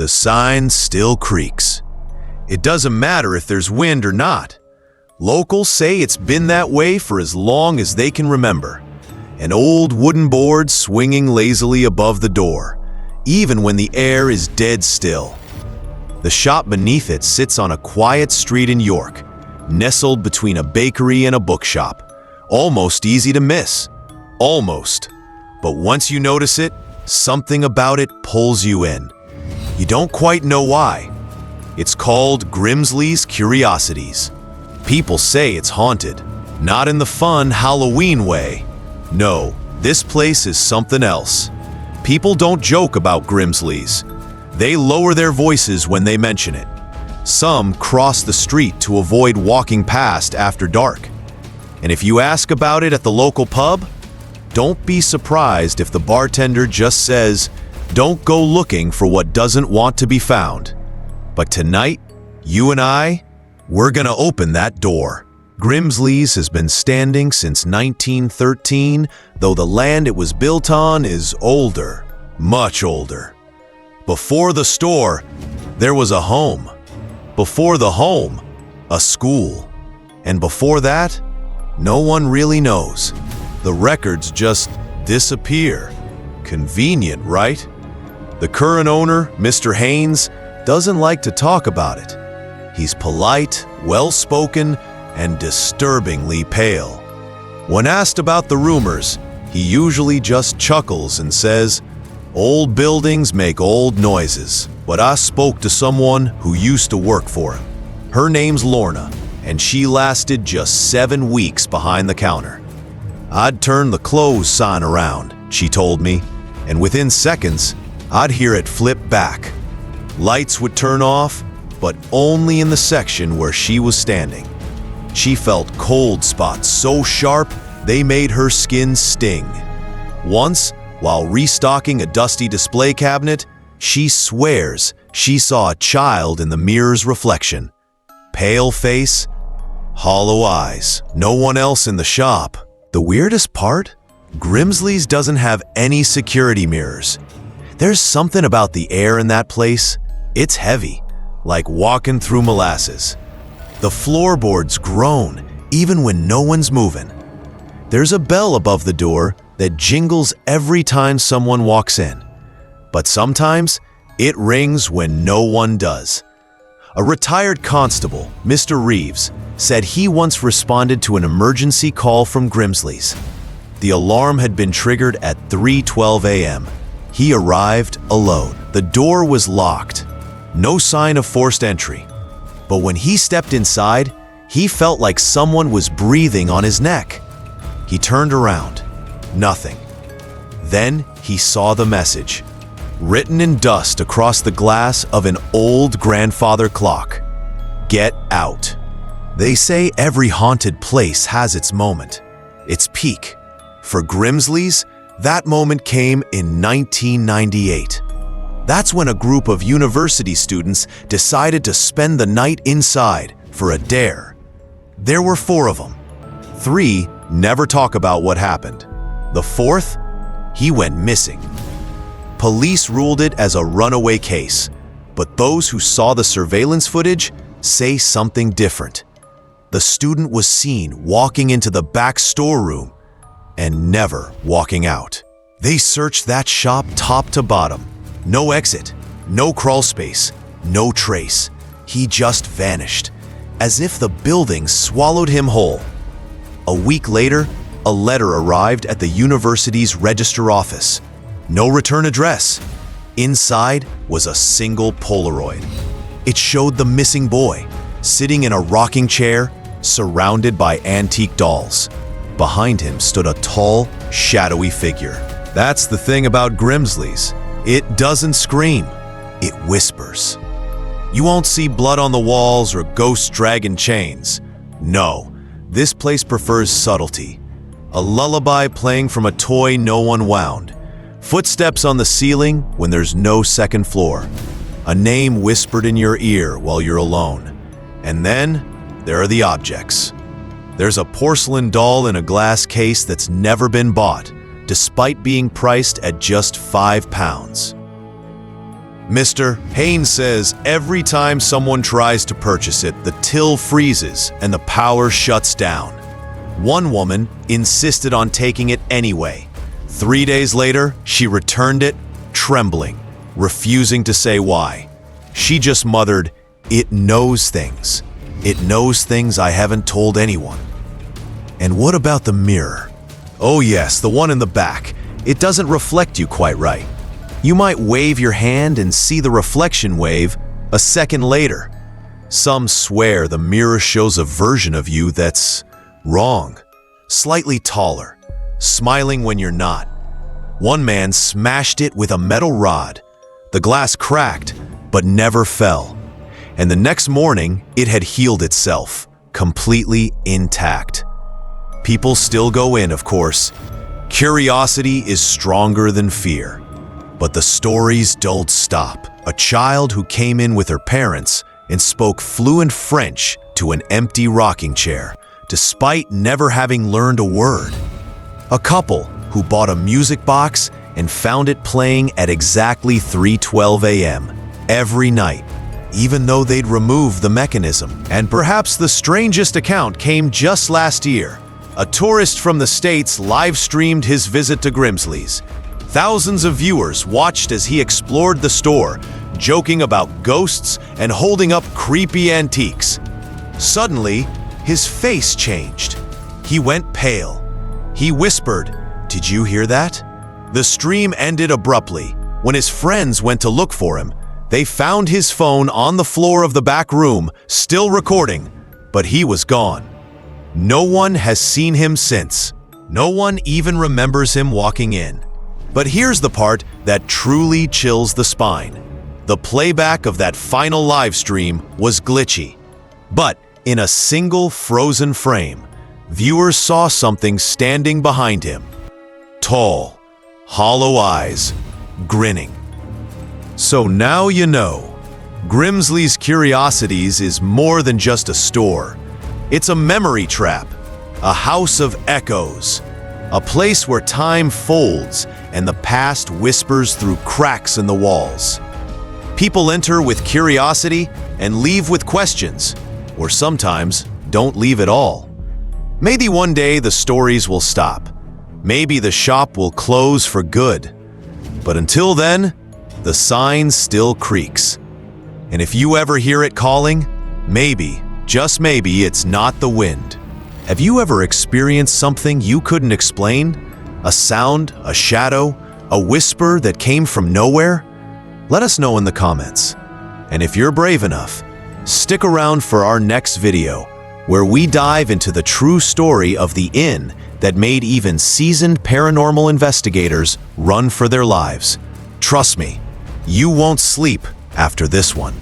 The sign still creaks. It doesn't matter if there's wind or not. Locals say it's been that way for as long as they can remember. An old wooden board swinging lazily above the door, even when the air is dead still. The shop beneath it sits on a quiet street in York, nestled between a bakery and a bookshop. Almost easy to miss. Almost. But once you notice it, something about it pulls you in. You don't quite know why. It's called Grimsley's Curiosities. People say it's haunted, not in the fun Halloween way. No, this place is something else. People don't joke about Grimsley's. They lower their voices when they mention it. Some cross the street to avoid walking past after dark. And if you ask about it at the local pub, don't be surprised if the bartender just says, "Don't go looking for what doesn't want to be found." But tonight, you and we're gonna open that door. Grimsley's has been standing since 1913, though the land it was built on is older, much older. Before the store, there was a home. Before the home, a school. And before that, no one really knows. The records just disappear. Convenient, right? The current owner, Mr. Haynes, doesn't like to talk about it. He's polite, well-spoken, and disturbingly pale. When asked about the rumors, he usually just chuckles and says, "Old buildings make old noises, but I spoke to someone who used to work for him. Her name's Lorna, and she lasted just 7 weeks behind the counter. I'd turn the close sign around," she told me, "and within seconds, I'd hear it flip back. Lights would turn off, but only in the section where she was standing. She felt cold spots so sharp they made her skin sting. Once, while restocking a dusty display cabinet, she swears she saw a child in the mirror's reflection. Pale face, hollow eyes, no one else in the shop. The weirdest part? Grimsley's doesn't have any security mirrors. There's something about the air in that place. It's heavy, like walking through molasses. The floorboards groan, even when no one's moving. There's a bell above the door that jingles every time someone walks in. But sometimes, it rings when no one does. A retired constable, Mr. Reeves, said he once responded to an emergency call from Grimsley's. The alarm had been triggered at 3:12 a.m. He arrived alone. The door was locked. No sign of forced entry. But when he stepped inside, he felt like someone was breathing on his neck. He turned around. Nothing. Then he saw the message, written in dust across the glass of an old grandfather clock. "Get out." They say every haunted place has its moment, its peak. For Grimsley's, that moment came in 1998. That's when a group of university students decided to spend the night inside for a dare. There were 4 of them. 3 never talk about what happened. The 4th, he went missing. Police ruled it as a runaway case, but those who saw the surveillance footage say something different. The student was seen walking into the back storeroom and never walking out. They searched that shop top to bottom. No exit, no crawl space, no trace. He just vanished, as if the building swallowed him whole. A week later, a letter arrived at the university's register office. No return address. Inside was a single Polaroid. It showed the missing boy, sitting in a rocking chair, surrounded by antique dolls. Behind him stood a tall, shadowy figure. That's the thing about Grimsley's. It doesn't scream, it whispers. You won't see blood on the walls or ghosts dragging chains. No, this place prefers subtlety. A lullaby playing from a toy no one wound. Footsteps on the ceiling when there's no second floor. A name whispered in your ear while you're alone. And then, there are the objects. There's a porcelain doll in a glass case that's never been bought, despite being priced at just £5. Mr. Haynes says every time someone tries to purchase it, the till freezes and the power shuts down. One woman insisted on taking it anyway. 3 days later, she returned it, trembling, refusing to say why. She just muttered, "It knows things. It knows things I haven't told anyone." And what about the mirror? Oh yes, the one in the back. It doesn't reflect you quite right. You might wave your hand and see the reflection wave a second later. Some swear the mirror shows a version of you that's wrong, slightly taller, smiling when you're not. One man smashed it with a metal rod. The glass cracked, but never fell. And the next morning, it had healed itself, completely intact. People still go in, of course. Curiosity is stronger than fear. But the stories don't stop. A child who came in with her parents and spoke fluent French to an empty rocking chair, despite never having learned a word. A couple who bought a music box and found it playing at exactly 3:12 a.m. every night, even though they'd removed the mechanism. And perhaps the strangest account came just last year. A tourist from the States live-streamed his visit to Grimsley's. Thousands of viewers watched as he explored the store, joking about ghosts and holding up creepy antiques. Suddenly, his face changed. He went pale. He whispered, "Did you hear that?" The stream ended abruptly. When his friends went to look for him, they found his phone on the floor of the back room, still recording, but he was gone. No one has seen him since. No one even remembers him walking in. But here's the part that truly chills the spine. The playback of that final live stream was glitchy. But in a single frozen frame, viewers saw something standing behind him. Tall, hollow eyes, grinning. So now you know. Grimsley's Curiosities is more than just a store. It's a memory trap, a house of echoes, a place where time folds and the past whispers through cracks in the walls. People enter with curiosity and leave with questions, or sometimes don't leave at all. Maybe one day the stories will stop. Maybe the shop will close for good. But until then, the sign still creaks. And if you ever hear it calling, maybe, just maybe, it's not the wind. Have you ever experienced something you couldn't explain? A sound, a shadow, a whisper that came from nowhere? Let us know in the comments. And if you're brave enough, stick around for our next video, where we dive into the true story of the inn that made even seasoned paranormal investigators run for their lives. Trust me, you won't sleep after this one.